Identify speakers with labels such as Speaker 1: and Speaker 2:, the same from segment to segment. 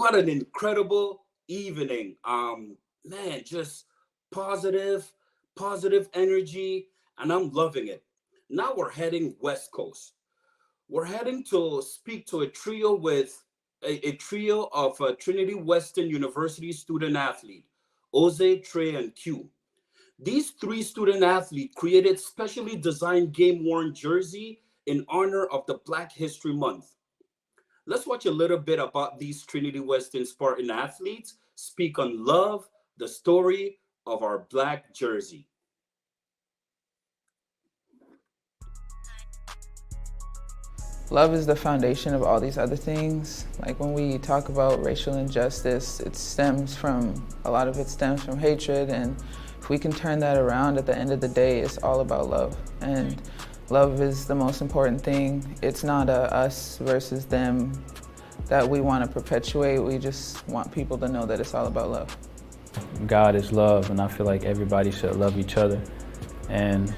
Speaker 1: What an incredible evening. Man, just positive, positive energy, and I'm loving it. Now we're heading West Coast. We're heading to speak to a trio with a trio of Trinity Western University student athlete, Jose, Tre, and Q. These three student athletes created specially designed game worn jersey in honor of the Black History Month. Let's watch a little bit about these Trinity Western Spartan athletes speak on love, the story of our black jersey.
Speaker 2: Love is the foundation of all these other things. Like when we talk about racial injustice, a lot of it stems from hatred, and if we can turn that around at the end of the day, it's all about love. And love is the most important thing. It's not a us versus them that we want to perpetuate. We just want people to know that it's all about love.
Speaker 3: God is love, and I feel like everybody should love each other. And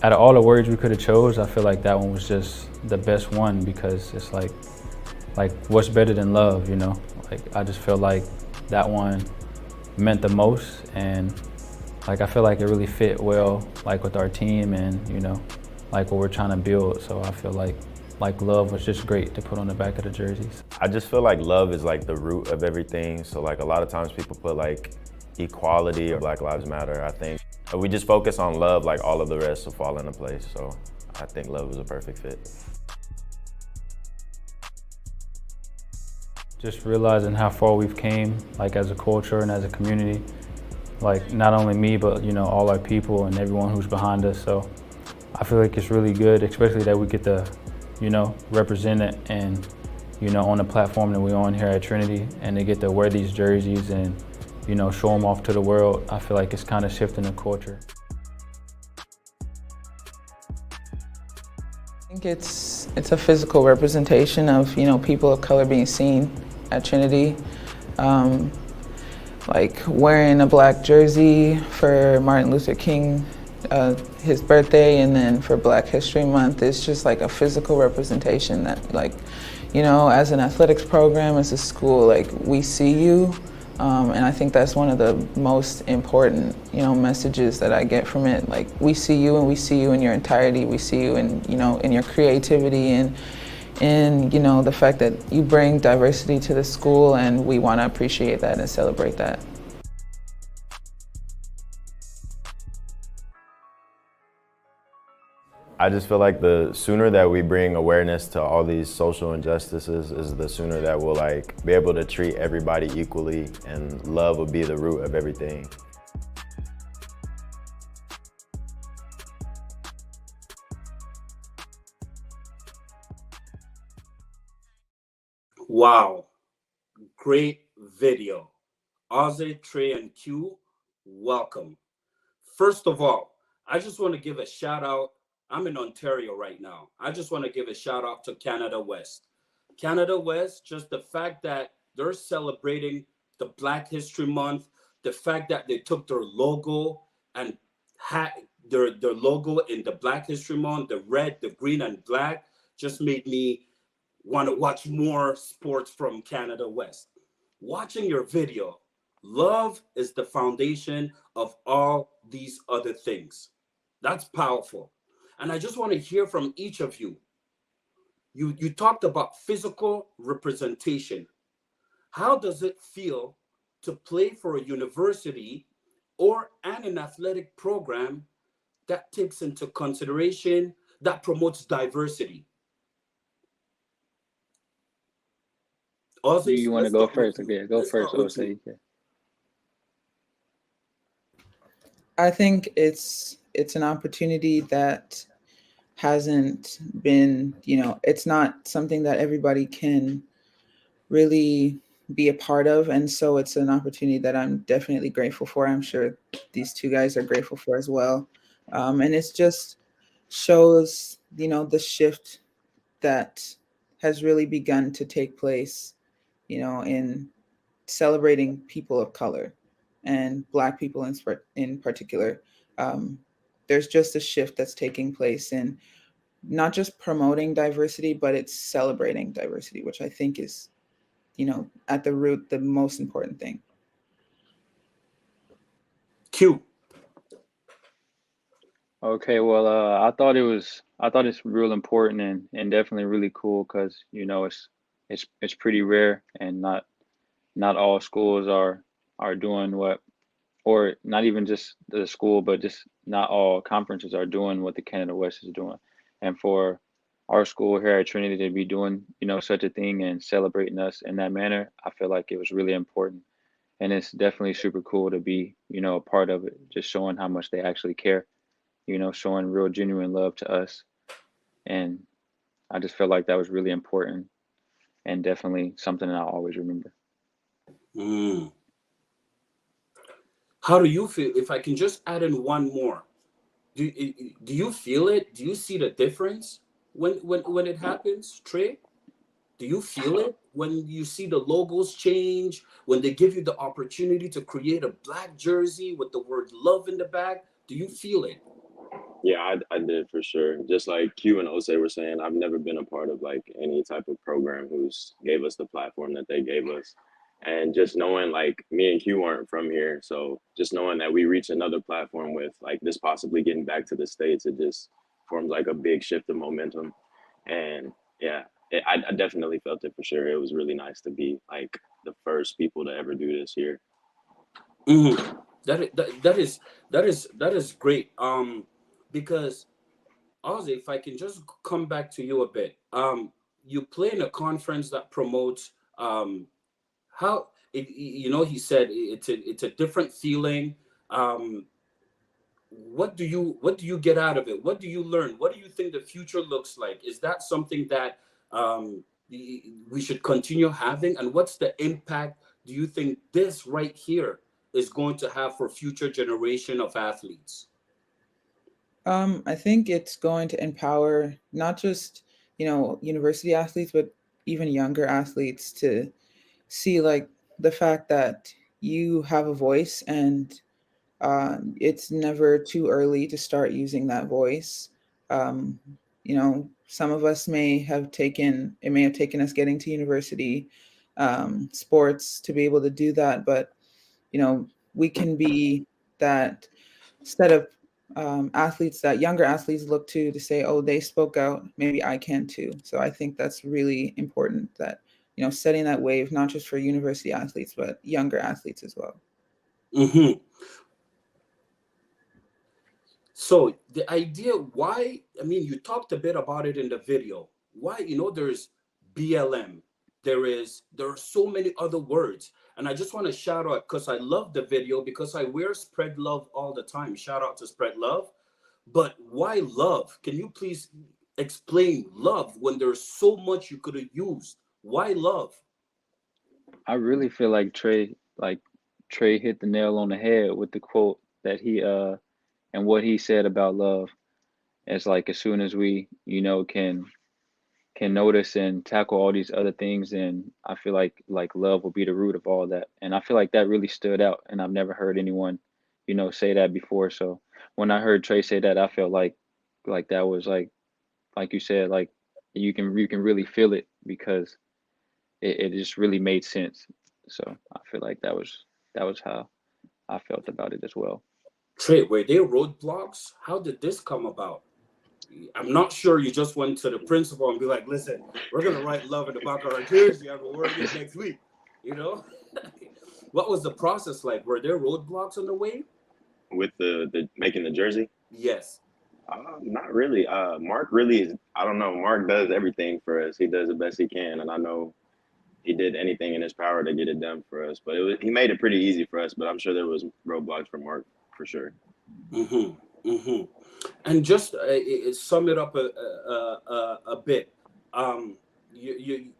Speaker 3: out of all the words we could have chose, I feel like that one was just the best one, because it's like what's better than love, you know? Like, I just feel like that one meant the most, and like I feel like it really fit well, like with our team and, you know, like what we're trying to build. So I feel like love was just great to put on the back of the jerseys.
Speaker 4: I just feel like love is like the root of everything. So like a lot of times people put like equality or Black Lives Matter. I think if we just focus on love, like all of the rest will fall into place. So I think love is a perfect fit.
Speaker 3: Just realizing how far we've came, like as a culture and as a community. Like not only me, but you know, all our people and everyone who's behind us. So I feel like it's really good, especially that we get to, you know, represent it and, you know, on the platform that we're on here at Trinity, and they get to wear these jerseys and, you know, show them off to the world. I feel like it's kind of shifting the culture.
Speaker 2: I think it's a physical representation of, you know, people of color being seen at Trinity. Like wearing a black jersey for Martin Luther King, his birthday, and then for Black History Month, it's just like a physical representation that, like, you know, as an athletics program, as a school, like we see you. And I think that's one of the most important, you know, messages that I get from it. Like, we see you, and we see you in your entirety. We see you in, you know, in your creativity and in, you know, the fact that you bring diversity to the school, and we want to appreciate that and celebrate that.
Speaker 4: I just feel like the sooner that we bring awareness to all these social injustices is the sooner that we'll like be able to treat everybody equally, and love will be the root of everything.
Speaker 1: Wow, great video. Ozzy, Trey, and Q, welcome. First of all, I just want to give a shout out. I'm in Ontario right now. I just want to give a shout out to Canada West. Canada West, just the fact that they're celebrating the Black History Month, the fact that they took their logo and had their logo in the Black History Month, the red, the green, and black, just made me want to watch more sports from Canada West. Watching your video, love is the foundation of all these other things. That's powerful. And I just want to hear from each of you. You talked about physical representation. How does it feel to play for a university or an athletic program that takes into consideration, that promotes diversity?
Speaker 5: Do
Speaker 1: Ozzy,
Speaker 5: you want to
Speaker 1: let's
Speaker 5: go
Speaker 1: start with
Speaker 5: first?
Speaker 1: you.
Speaker 5: Okay, go
Speaker 1: Let's
Speaker 5: first,
Speaker 1: start with
Speaker 5: Jose.
Speaker 1: you.
Speaker 2: I think it's an opportunity that hasn't been, you know, it's not something that everybody can really be a part of. And so it's an opportunity that I'm definitely grateful for. I'm sure these two guys are grateful for as well. And it's just shows, you know, the shift that has really begun to take place, you know, in celebrating people of color and Black people in particular. Um, there's just a shift that's taking place in not just promoting diversity, but it's celebrating diversity, which I think is at the root, the most important thing.
Speaker 1: Q.
Speaker 3: Okay, well, I thought it's real important and definitely really cool because it's pretty rare and not all schools are doing what, or not even just the school, but just not all conferences are doing what the Canada West is doing. And for our school here at Trinity to be doing, such a thing and celebrating us in that manner, I feel like it was really important. And it's definitely super cool to be, a part of it, just showing how much they actually care, showing real genuine love to us. And I just felt like that was really important and definitely something that I'll always remember.
Speaker 1: Mm. How do you feel? If I can just add in one more, do you feel it? Do you see the difference when it happens, Trey? Do you feel it when you see the logos change, when they give you the opportunity to create a black jersey with the word love in the back? Do you feel it?
Speaker 4: Yeah, I did for sure. Just like Q and Ose were saying, I've never been a part of like any type of program who's gave us the platform that they gave us. And just knowing like me and Q aren't from here. So just knowing that we reach another platform with like this possibly getting back to the States, it just forms like a big shift of momentum. And yeah, I definitely felt it for sure. It was really nice to be like the first people to ever do this here.
Speaker 1: Mhm. That is great. Because Ozzy, if I can just come back to you a bit, you play in a conference that promotes how he said it's a different feeling. Um, what do you get out of it? What do you learn? What do you think the future looks like? Is that something that we should continue having? And what's the impact do you think this right here is going to have for future generation of athletes?
Speaker 2: I think it's going to empower not just, university athletes, but even younger athletes to see like the fact that you have a voice, and it's never too early to start using that voice. Um, some of us may have taken us getting to university sports to be able to do that, but we can be that set of athletes that younger athletes look to say, oh, they spoke out, maybe I can too. So I think that's really important, that setting that wave not just for university athletes but younger athletes as well.
Speaker 1: Hmm. So the idea why, I mean, you talked a bit about it in the video. Why, there's BLM, there are so many other words. And I just want to shout out because I love the video because I wear Spread Love all the time. Shout out to Spread Love. But why love? Can you please explain love when there's so much you could have used? Why love?
Speaker 3: I really feel like Trey hit the nail on the head with the quote that he and what he said about love. It's like as soon as we, can notice and tackle all these other things, and I feel like love will be the root of all that. And I feel like that really stood out, and I've never heard anyone, say that before. So when I heard Trey say that, I felt like that was like you said, like you can really feel it because it just really made sense. So I feel like that was how I felt about it as well.
Speaker 1: Trey, were there roadblocks? How did this come about? I'm not sure you just went to the principal and be like, listen, we're gonna write love in the back of our jersey. I'm gonna wear it next week. You know, what was the process like? Were there roadblocks on the way?
Speaker 4: With the making the jersey.
Speaker 1: Yes.
Speaker 4: Not really. Mark really is. I don't know. Mark does everything for us. He does the best he can, and I know he did anything in his power to get it done for us. But he made it pretty easy for us. But I'm sure there was roadblocks for Mark for sure.
Speaker 1: Mm-hmm. Mm-hmm. And just sum it up a bit. I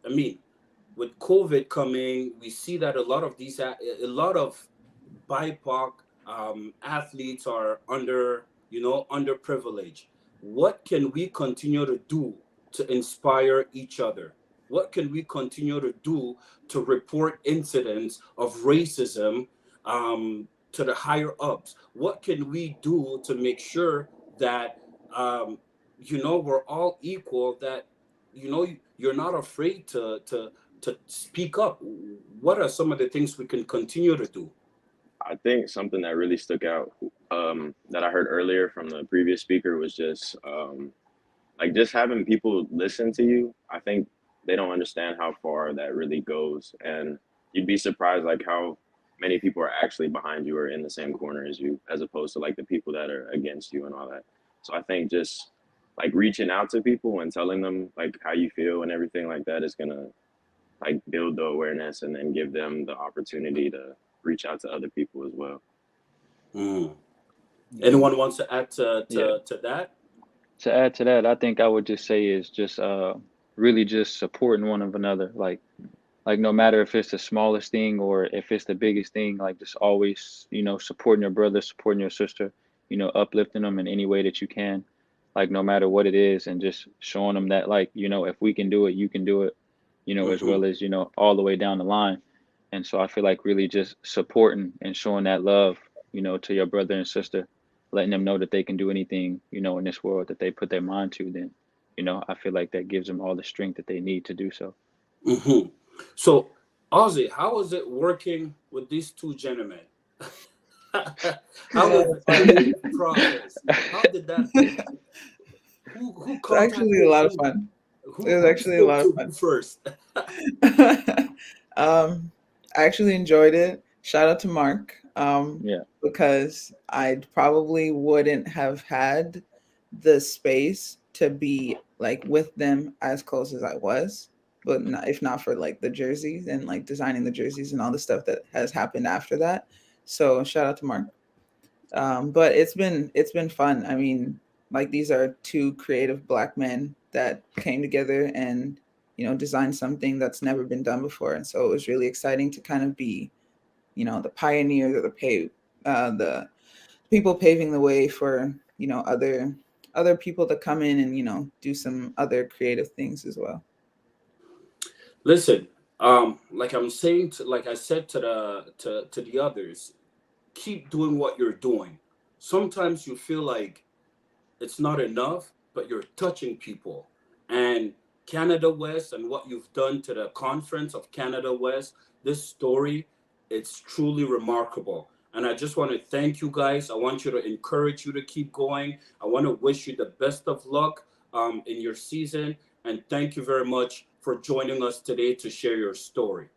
Speaker 1: mean, with COVID coming, we see that a lot of a lot of BIPOC athletes are underprivileged. What can we continue to do to inspire each other? What can we continue to do to report incidents of racism to the higher ups? What can we do to make sure that we're all equal? That you're not afraid to to speak up. What are some of the things we can continue to do?
Speaker 6: I think something that really stuck out that I heard earlier from the previous speaker was just like just having people listen to you. I think they don't understand how far that really goes, and you'd be surprised like how many people are actually behind you or in the same corner as you, as opposed to like the people that are against you and all that. So I think just like reaching out to people and telling them like how you feel and everything like that is gonna like build the awareness and then give them the opportunity to reach out to other people as well.
Speaker 1: Mm. Anyone wants to add
Speaker 3: Yeah.
Speaker 1: to that?
Speaker 3: To add to that, I think I would just say is just really just supporting one of another. Like no matter if it's the smallest thing or if it's the biggest thing, like just always, supporting your brother, supporting your sister, uplifting them in any way that you can, like no matter what it is, and just showing them that like, if we can do it, you can do it, as
Speaker 1: Mm-hmm.
Speaker 3: well as, all the way down the line. And so I feel like really just supporting and showing that love, to your brother and sister, letting them know that they can do anything, in this world that they put their mind to, then, I feel like that gives them all the strength that they need to do so.
Speaker 1: Mm-hmm. So, Ozzy, how is it working with these two gentlemen? How was the creative process? How did that go? Who
Speaker 2: It's actually a
Speaker 1: contacted
Speaker 2: lot of
Speaker 1: who?
Speaker 2: fun. It was
Speaker 1: Who
Speaker 2: actually a
Speaker 1: spoke
Speaker 2: lot of
Speaker 1: to who
Speaker 2: fun.
Speaker 1: first?
Speaker 2: I actually enjoyed it. Shout out to Mark,
Speaker 3: Yeah.
Speaker 2: because I probably wouldn't have had the space to be like with them as close as I was, but not, if not for like the jerseys and like designing the jerseys and all the stuff that has happened after that. So shout out to Mark. But it's been fun. I mean, like these are two creative black men that came together and designed something that's never been done before, and so it was really exciting to kind of be the pioneers or the people paving the way for other people to come in and do some other creative things as well.
Speaker 1: Listen, like I'm saying, like I said to the others, keep doing what you're doing. Sometimes you feel like it's not enough, but you're touching people. And Canada West and what you've done to the conference of Canada West, this story, it's truly remarkable. And I just want to thank you guys. I want you to encourage you to keep going. I want to wish you the best of luck in your season. And thank you very much for joining us today to share your story.